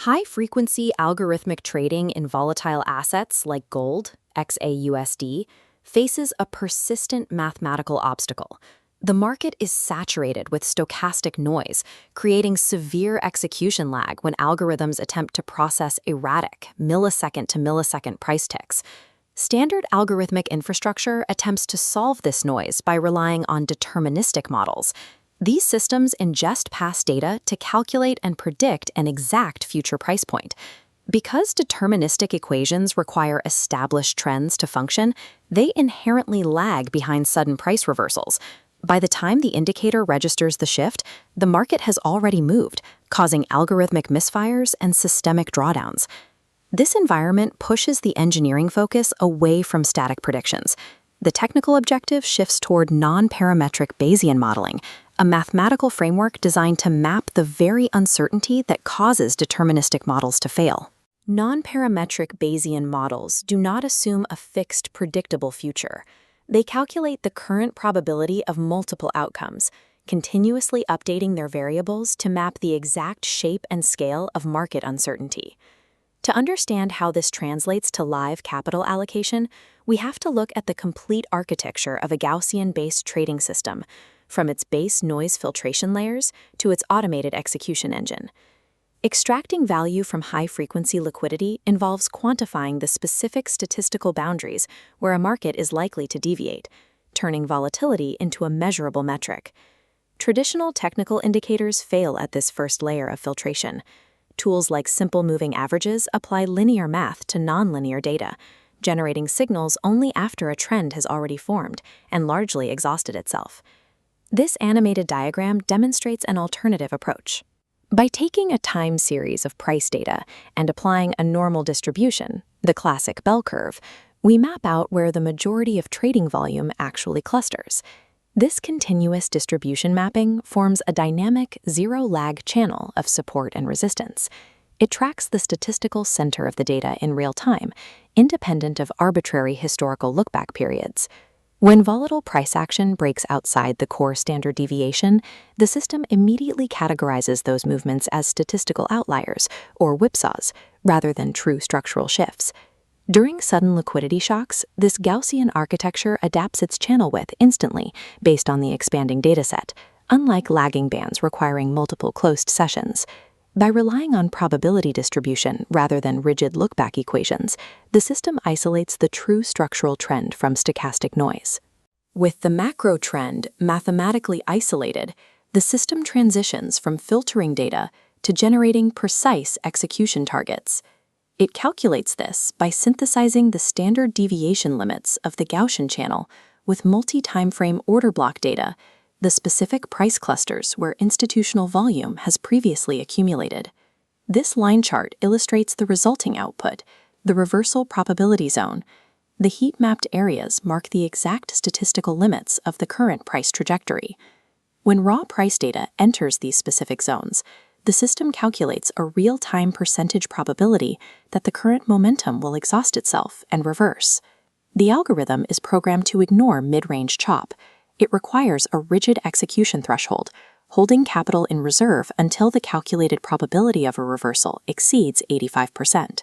High-frequency algorithmic trading in volatile assets like gold, XAUSD, faces a persistent mathematical obstacle. The market is saturated with stochastic noise, creating severe execution lag when algorithms attempt to process erratic, millisecond-to-millisecond price ticks. Standard algorithmic infrastructure attempts to solve this noise by relying on deterministic models. These systems ingest past data to calculate and predict an exact future price point. Because deterministic equations require established trends to function, they inherently lag behind sudden price reversals. By the time the indicator registers the shift, the market has already moved, causing algorithmic misfires and systemic drawdowns. This environment pushes the engineering focus away from static predictions. The technical objective shifts toward non-parametric Bayesian modeling, a mathematical framework designed to map the very uncertainty that causes deterministic models to fail. Non-parametric Bayesian models do not assume a fixed, predictable future. They calculate the current probability of multiple outcomes, continuously updating their variables to map the exact shape and scale of market uncertainty. To understand how this translates to live capital allocation, we have to look at the complete architecture of a Gaussian-based trading system, from its base noise filtration layers to its automated execution engine. Extracting value from high-frequency liquidity involves quantifying the specific statistical boundaries where a market is likely to deviate, turning volatility into a measurable metric. Traditional technical indicators fail at this first layer of filtration. Tools like simple moving averages apply linear math to nonlinear data, generating signals only after a trend has already formed and largely exhausted itself. This animated diagram demonstrates an alternative approach. By taking a time series of price data and applying a normal distribution, the classic bell curve, we map out where the majority of trading volume actually clusters. This continuous distribution mapping forms a dynamic zero-lag channel of support and resistance. It tracks the statistical center of the data in real time, independent of arbitrary historical lookback periods. When volatile price action breaks outside the core standard deviation, the system immediately categorizes those movements as statistical outliers, or whipsaws, rather than true structural shifts. During sudden liquidity shocks, this Gaussian architecture adapts its channel width instantly based on the expanding dataset, unlike lagging bands requiring multiple closed sessions. By relying on probability distribution rather than rigid lookback equations, the system isolates the true structural trend from stochastic noise. With the macro trend mathematically isolated, the system transitions from filtering data to generating precise execution targets. It calculates this by synthesizing the standard deviation limits of the Gaussian channel with multi-timeframe order block data, the specific price clusters where institutional volume has previously accumulated. This line chart illustrates the resulting output, the reversal probability zone. The heat-mapped areas mark the exact statistical limits of the current price trajectory. When raw price data enters these specific zones, the system calculates a real-time percentage probability that the current momentum will exhaust itself and reverse. The algorithm is programmed to ignore mid-range chop. It requires a rigid execution threshold, holding capital in reserve until the calculated probability of a reversal exceeds 85%.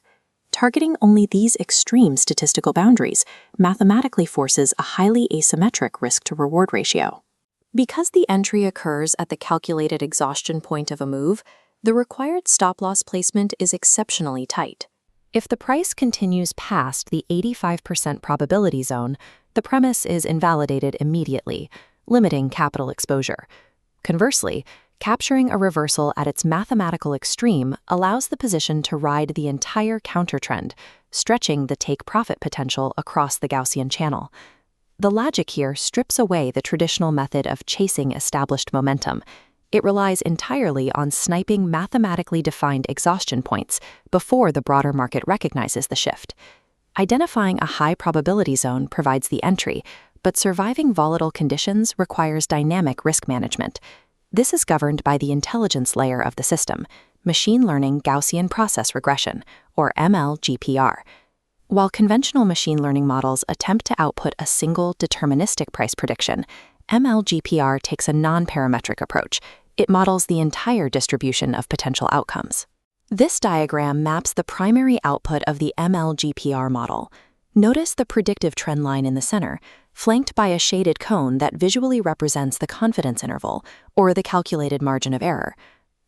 Targeting only these extreme statistical boundaries mathematically forces a highly asymmetric risk-to-reward ratio. Because the entry occurs at the calculated exhaustion point of a move, the required stop-loss placement is exceptionally tight. If the price continues past the 85% probability zone, the premise is invalidated immediately, limiting capital exposure. Conversely, capturing a reversal at its mathematical extreme allows the position to ride the entire countertrend, stretching the take-profit potential across the Gaussian channel. The logic here strips away the traditional method of chasing established momentum. It relies entirely on sniping mathematically defined exhaustion points before the broader market recognizes the shift. Identifying a high probability zone provides the entry, but surviving volatile conditions requires dynamic risk management. This is governed by the intelligence layer of the system, Machine Learning Gaussian Process Regression, or MLGPR. While conventional machine learning models attempt to output a single deterministic price prediction, MLGPR takes a non-parametric approach. It models the entire distribution of potential outcomes. This diagram maps the primary output of the MLGPR model. Notice the predictive trend line in the center, flanked by a shaded cone that visually represents the confidence interval, or the calculated margin of error.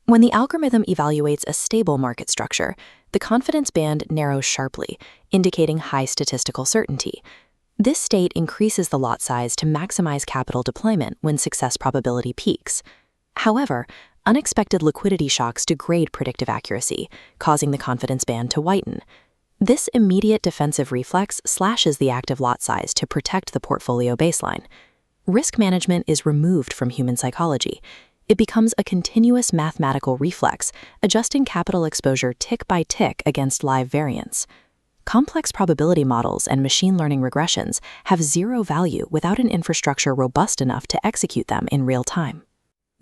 When the algorithm evaluates a stable market structure, the confidence band narrows sharply, indicating high statistical certainty. This state increases the lot size to maximize capital deployment when success probability peaks. However, unexpected liquidity shocks degrade predictive accuracy, causing the confidence band to whiten. This immediate defensive reflex slashes the active lot size to protect the portfolio baseline. Risk management is removed from human psychology. It becomes a continuous mathematical reflex, adjusting capital exposure tick by tick against live variance. Complex probability models and machine learning regressions have zero value without an infrastructure robust enough to execute them in real time.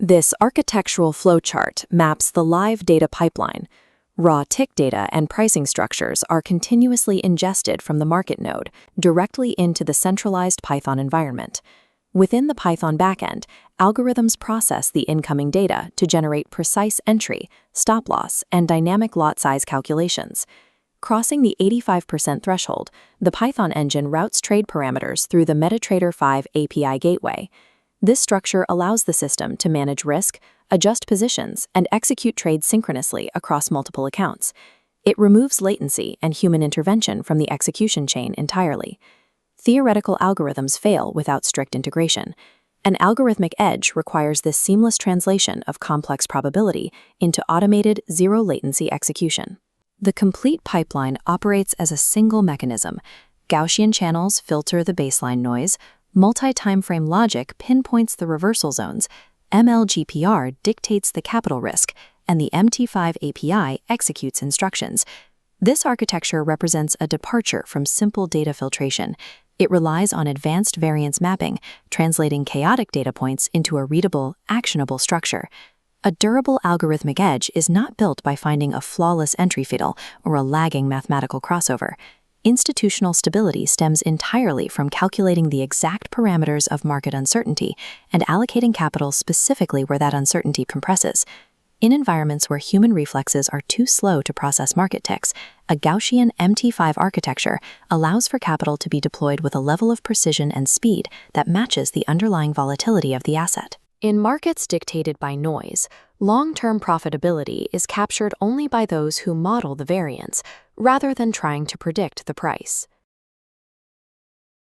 This architectural flowchart maps the live data pipeline. Raw tick data and pricing structures are continuously ingested from the market node directly into the centralized Python environment. Within the Python backend, algorithms process the incoming data to generate precise entry, stop loss, and dynamic lot size calculations. Crossing the 85% threshold, the Python engine routes trade parameters through the MetaTrader 5 API gateway. This structure allows the system to manage risk, adjust positions, and execute trades synchronously across multiple accounts. It removes latency and human intervention from the execution chain entirely. Theoretical algorithms fail without strict integration. An algorithmic edge requires this seamless translation of complex probability into automated, zero-latency execution. The complete pipeline operates as a single mechanism. Gaussian channels filter the baseline noise, multi-timeframe logic pinpoints the reversal zones, MLGPR dictates the capital risk, and the MT5 API executes instructions. This architecture represents a departure from simple data filtration. It relies on advanced variance mapping, translating chaotic data points into a readable, actionable structure. A durable algorithmic edge is not built by finding a flawless entry fiddle or a lagging mathematical crossover. Institutional stability stems entirely from calculating the exact parameters of market uncertainty and allocating capital specifically where that uncertainty compresses. In environments where human reflexes are too slow to process market ticks, a Gaussian MT5 architecture allows for capital to be deployed with a level of precision and speed that matches the underlying volatility of the asset. In markets dictated by noise, long-term profitability is captured only by those who model the variance, rather than trying to predict the price.